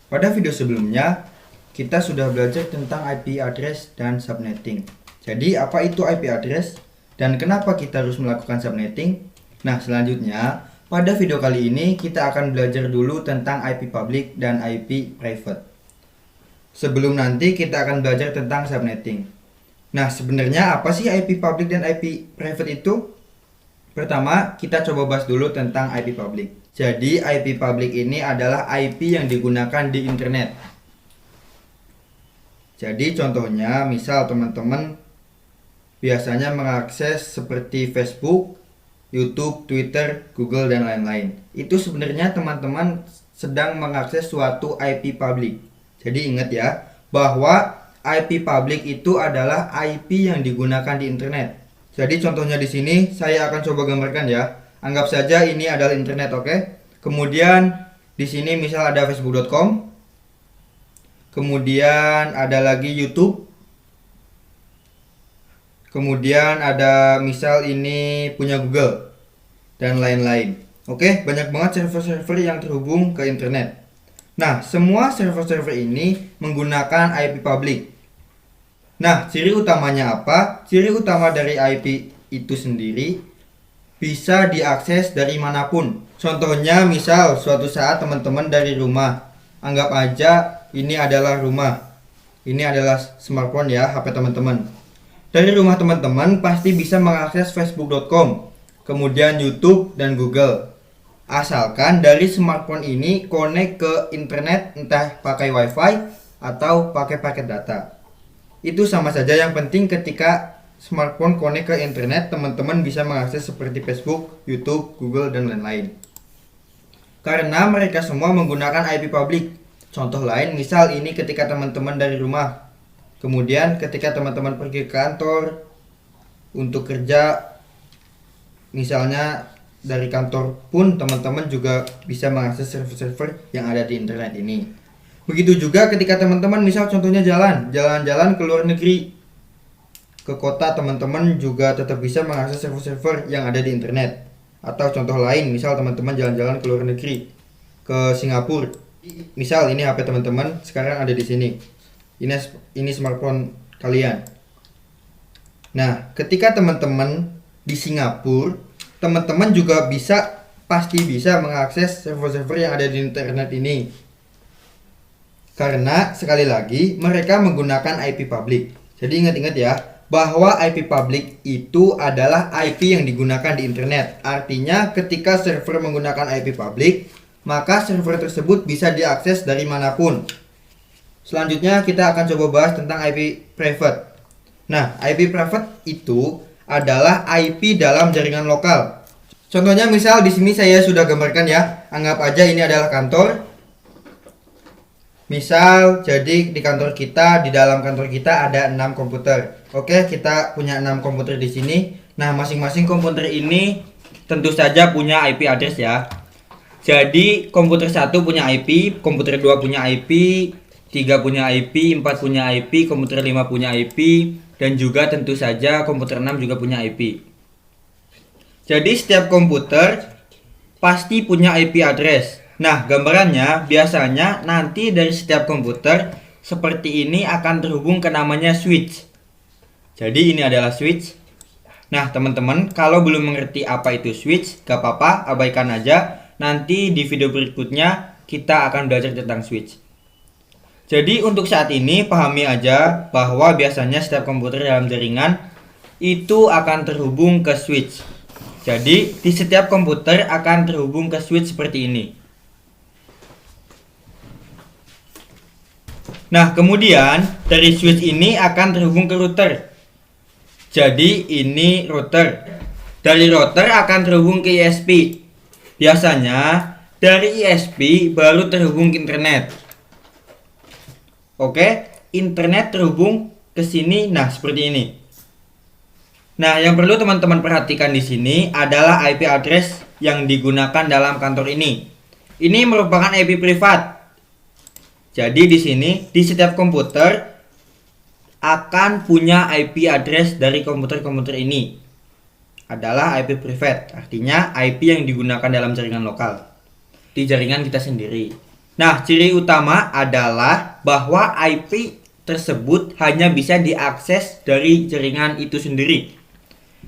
Pada video sebelumnya, kita sudah belajar tentang IP address dan subnetting. Jadi, apa itu IP address dan kenapa kita harus melakukan subnetting? Nah, selanjutnya, pada video kali ini kita akan belajar dulu tentang IP public dan IP private. Sebelum nanti kita akan belajar tentang subnetting. Nah, sebenarnya apa sih IP public dan IP private itu? Pertama, kita coba bahas dulu tentang IP public. Jadi, IP public ini adalah IP yang digunakan di internet. Jadi, contohnya, misal teman-teman biasanya mengakses seperti Facebook, YouTube, Twitter, Google, dan lain-lain. Itu sebenarnya teman-teman sedang mengakses suatu IP public. Jadi, ingat ya, bahwa IP public itu adalah IP yang digunakan di internet. Jadi contohnya di sini saya akan coba gambarkan ya. Anggap saja ini adalah internet, oke? Kemudian di sini misal ada facebook.com. Kemudian ada lagi YouTube. Kemudian ada misal ini punya Google dan lain-lain. Oke, banyak banget server-server yang terhubung ke internet. Nah, semua server-server ini menggunakan IP public. Nah, ciri utamanya apa? Ciri utama dari IP itu sendiri bisa diakses dari manapun. Contohnya misal suatu saat teman-teman dari rumah. Anggap aja ini adalah rumah. Ini adalah smartphone ya, HP teman-teman. Dari rumah teman-teman pasti bisa mengakses facebook.com, kemudian YouTube dan Google. Asalkan dari smartphone ini connect ke internet entah pakai wifi atau pakai paket data. Itu sama saja, yang penting ketika smartphone connect ke internet, teman-teman bisa mengakses seperti Facebook, YouTube, Google, dan lain-lain. Karena mereka semua menggunakan IP public. Contoh lain, misal ini ketika teman-teman dari rumah. Kemudian ketika teman-teman pergi ke kantor untuk kerja, misalnya dari kantor pun teman-teman juga bisa mengakses server-server yang ada di internet ini. Begitu juga ketika teman-teman misal contohnya jalan-jalan ke luar negeri, ke kota, teman-teman juga tetap bisa mengakses server-server yang ada di internet. Atau contoh lain, misal teman-teman jalan-jalan ke luar negeri, ke Singapura. Misal ini HP teman-teman sekarang ada di sini. Ini smartphone kalian. Nah, ketika teman-teman di Singapura, teman-teman juga pasti bisa mengakses server-server yang ada di internet ini. Karena sekali lagi mereka menggunakan IP public. Jadi ingat-ingat ya, bahwa IP public itu adalah IP yang digunakan di internet. Artinya ketika server menggunakan IP public, maka server tersebut bisa diakses dari manapun. Selanjutnya kita akan coba bahas tentang IP private. Nah, IP private itu adalah IP dalam jaringan lokal. Contohnya misal di sini saya sudah gambarkan ya. Anggap aja ini adalah kantor. Misal, jadi di kantor kita, di dalam kantor kita ada 6 komputer. Oke, kita punya 6 komputer di sini. Nah, masing-masing komputer ini tentu saja punya IP address ya. Jadi, komputer 1 punya IP, komputer 2 punya IP, 3 punya IP, 4 punya IP, komputer 5 punya IP, dan juga tentu saja komputer 6 juga punya IP. Jadi, setiap komputer pasti punya IP address. Nah, gambarannya biasanya nanti dari setiap komputer seperti ini akan terhubung ke namanya switch. Jadi ini adalah switch. Nah, teman-teman, kalau belum mengerti apa itu switch, gak apa-apa, abaikan aja. Nanti di video berikutnya kita akan belajar tentang switch. Jadi untuk saat ini pahami aja bahwa biasanya setiap komputer dalam jaringan itu akan terhubung ke switch. Jadi di setiap komputer akan terhubung ke switch seperti ini. Nah, kemudian dari switch ini akan terhubung ke router. Jadi ini router. Dari router akan terhubung ke ISP. Biasanya dari ISP baru terhubung ke internet. Oke, internet terhubung ke sini. Nah, seperti ini. Nah, yang perlu teman-teman perhatikan di sini adalah IP address yang digunakan dalam kantor ini. Ini merupakan IP privat. Jadi di sini di setiap komputer akan punya IP address dari komputer-komputer ini adalah IP private, artinya IP yang digunakan dalam jaringan lokal di jaringan kita sendiri. Nah, ciri utama adalah bahwa IP tersebut hanya bisa diakses dari jaringan itu sendiri.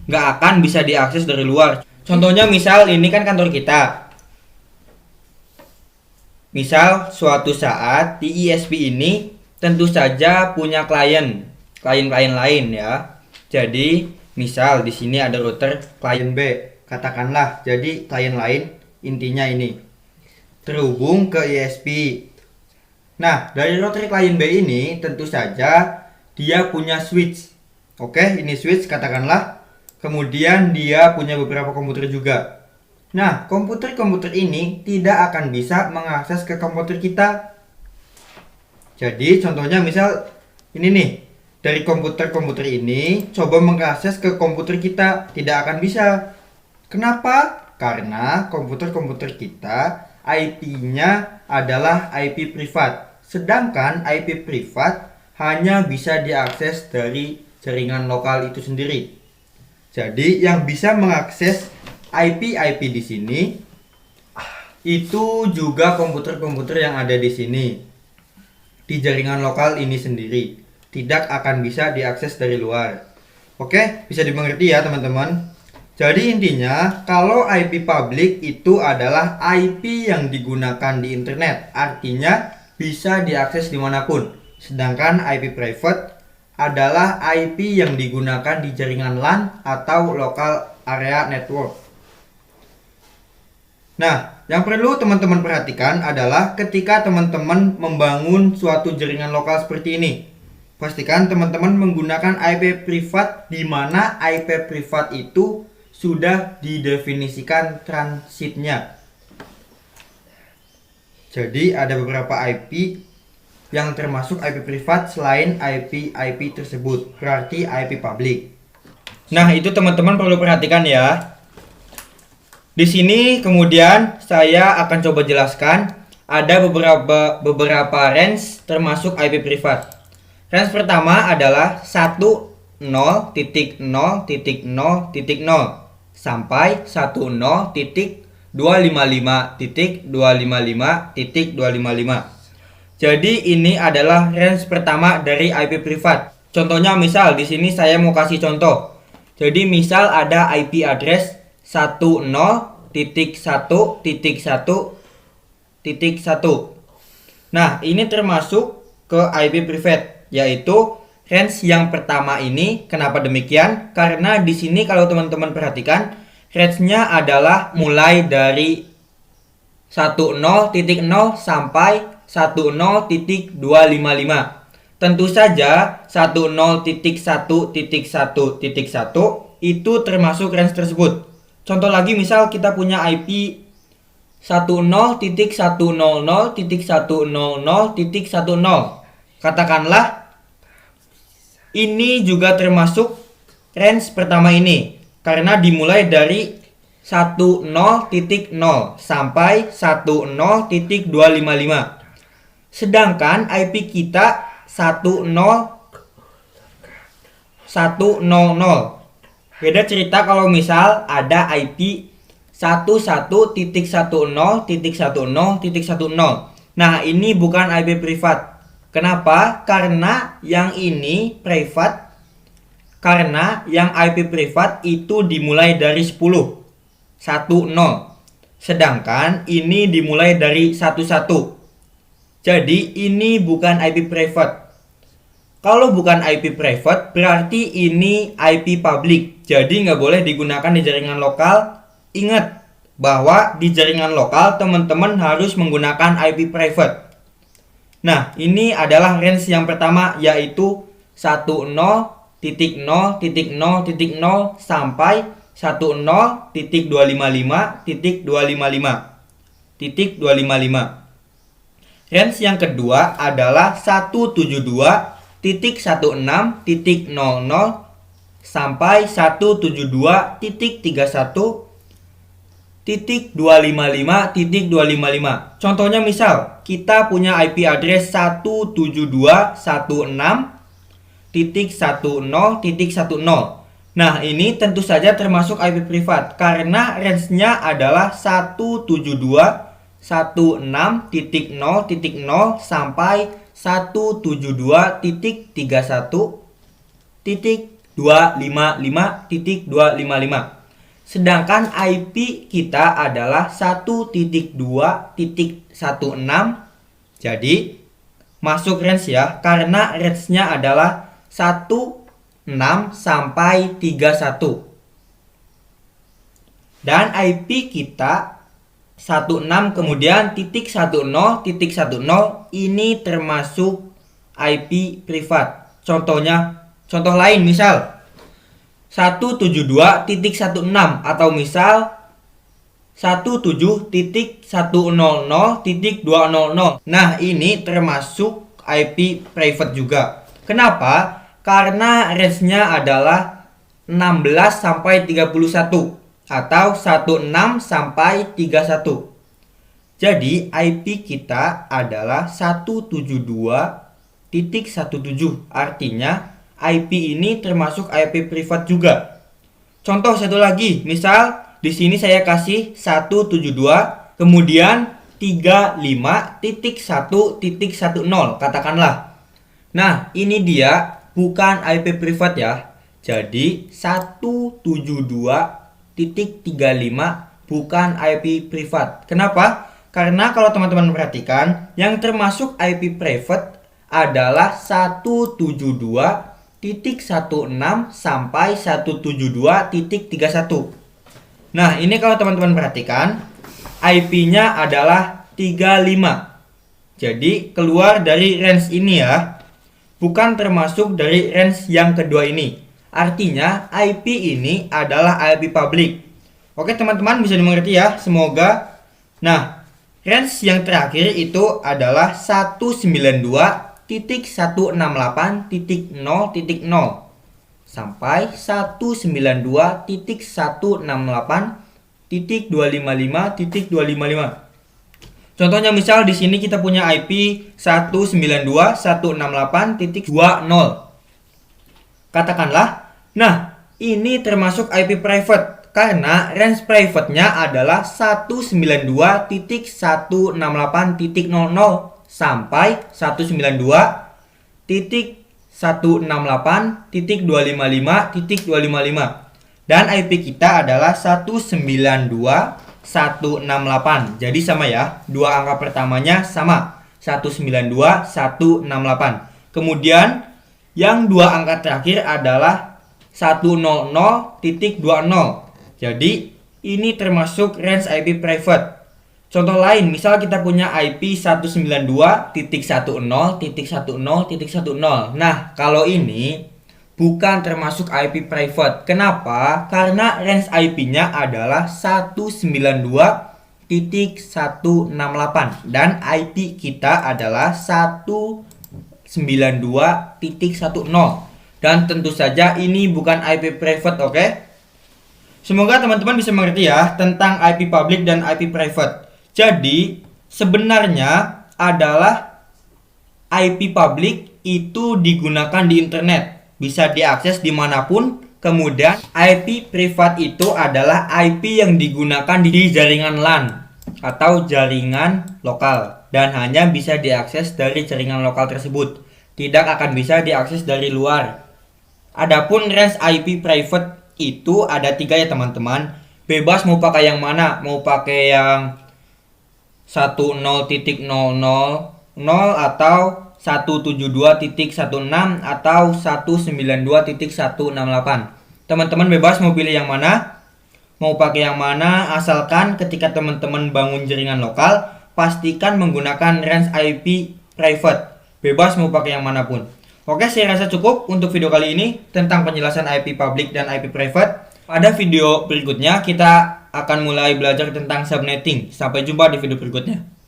Nggak akan bisa diakses dari luar. Contohnya misal ini kan kantor kita. Misal suatu saat di ISP ini tentu saja punya klien lain ya. Jadi misal di sini ada router klien B, katakanlah. Jadi klien lain intinya ini terhubung ke ISP. Nah, dari router klien B ini tentu saja dia punya switch. Oke, ini switch katakanlah. Kemudian dia punya beberapa komputer juga. Nah, komputer-komputer ini tidak akan bisa mengakses ke komputer kita. Jadi, contohnya misal ini nih. Dari komputer-komputer ini coba mengakses ke komputer kita, tidak akan bisa. Kenapa? Karena komputer-komputer kita IP-nya adalah IP privat. Sedangkan IP privat hanya bisa diakses dari jaringan lokal itu sendiri. Jadi yang bisa mengakses IP di sini itu juga komputer-komputer yang ada di sini di jaringan lokal ini sendiri. Tidak akan bisa diakses dari luar. Oke, bisa dimengerti ya teman-teman. Jadi intinya kalau IP public itu adalah IP yang digunakan di internet. Artinya bisa diakses dimanapun. Sedangkan IP private adalah IP yang digunakan di jaringan LAN atau local area network. Nah, yang perlu teman-teman perhatikan adalah ketika teman-teman membangun suatu jaringan lokal seperti ini. Pastikan teman-teman menggunakan IP privat di mana IP privat itu sudah didefinisikan transitnya. Jadi ada beberapa IP yang termasuk IP privat selain IP tersebut, berarti IP public. Nah, itu teman-teman perlu perhatikan ya. Di sini kemudian saya akan coba jelaskan ada beberapa range termasuk IP privat. Range pertama adalah 10.0.0.0 sampai 10.255.255.255. Jadi ini adalah range pertama dari IP privat. Contohnya misal di sini saya mau kasih contoh. Jadi misal ada IP address 10.1.1.1. Nah, ini termasuk ke IP privat, yaitu range yang pertama ini. Kenapa demikian? Karena di sini kalau teman-teman perhatikan, range-nya adalah mulai dari 10.0 sampai 10.255. Tentu saja 10.1.1.1 itu termasuk range tersebut. Contoh lagi misal kita punya IP 10.100.100.10. Katakanlah ini juga termasuk range pertama ini karena dimulai dari 10.0 sampai 10.255. Sedangkan IP kita 10.100. Beda cerita kalau misal ada IP 11.10.10.10. Nah, ini bukan IP privat. Kenapa? Karena yang ini private. Karena yang IP privat itu dimulai dari 10. Sedangkan ini dimulai dari 11. Jadi ini bukan IP private. Kalau bukan IP private berarti ini IP public. Jadi nggak boleh digunakan di jaringan lokal. Ingat bahwa di jaringan lokal teman-teman harus menggunakan IP private. Nah, ini adalah range yang pertama yaitu 10.0.0.0 sampai 10.255.255. Range yang kedua adalah 172.16.00 sampai 172.31.255.255. Contohnya misal kita punya IP address 172.16.10.10. Nah, ini tentu saja termasuk IP privat karena range-nya adalah 172.16.10 16.0.0 sampai 172.31.255.255. Sedangkan IP kita adalah 1.2.16. Jadi masuk range ya, karena range-nya adalah 16 sampai 31. Dan IP kita 16 kemudian titik 10 ini termasuk IP privat. Contoh lain misal 172.16 atau misal 17.100.200. Nah, ini termasuk IP private juga. Kenapa? Karena range-nya adalah 16 sampai 31 atau 16 sampai 31. Jadi IP kita adalah 172.17. Artinya IP ini termasuk IP privat juga. Contoh satu lagi, misal di sini saya kasih 172 kemudian 35.1.10 katakanlah. Nah, ini dia bukan IP privat ya. Jadi 172.35 bukan IP privat. Kenapa? Karena kalau teman-teman perhatikan, yang termasuk IP private adalah 172.16 sampai 172.31. Nah, ini kalau teman-teman perhatikan, IP-nya adalah 35. Jadi keluar dari range ini ya. Bukan termasuk dari range yang kedua ini. Artinya IP ini adalah IP public. Oke teman-teman, bisa dimengerti ya, semoga. Nah, range yang terakhir itu adalah 192.168.0.0 sampai 192.168.255.255. Contohnya misal di sini kita punya IP 192.168.20. Katakanlah, nah ini termasuk IP private karena range private-nya adalah 192.168.00 sampai 192.168.255.255 dan IP kita adalah 192.168. Jadi sama ya, dua angka pertamanya sama, 192.168. Kemudian yang dua angka terakhir adalah 100.20. Jadi ini termasuk range IP private. Contoh lain, misal kita punya IP 192.10.10.10. Nah, kalau ini bukan termasuk IP private. Kenapa? Karena range IP-nya adalah 192.168 dan IP kita adalah 192.10. Dan tentu saja ini bukan IP private, oke? Semoga teman-teman bisa mengerti ya tentang IP public dan IP private. Jadi, sebenarnya adalah IP public itu digunakan di internet, bisa diakses dimanapun. Kemudian IP privat itu adalah IP yang digunakan di jaringan LAN atau jaringan lokal dan hanya bisa diakses dari jaringan lokal tersebut, tidak akan bisa diakses dari luar. Adapun range IP private itu ada 3 ya teman-teman. Bebas mau pakai yang mana, mau pakai yang 10.00.0 atau 172.16 atau 192.168. Teman-teman bebas mau pilih yang mana, mau pakai yang mana, asalkan ketika teman-teman bangun jaringan lokal pastikan menggunakan range IP private. Bebas mau pakai yang manapun. Oke, saya rasa cukup untuk video kali ini tentang penjelasan IP public dan IP private. Pada video berikutnya kita akan mulai belajar tentang subnetting. Sampai jumpa di video berikutnya.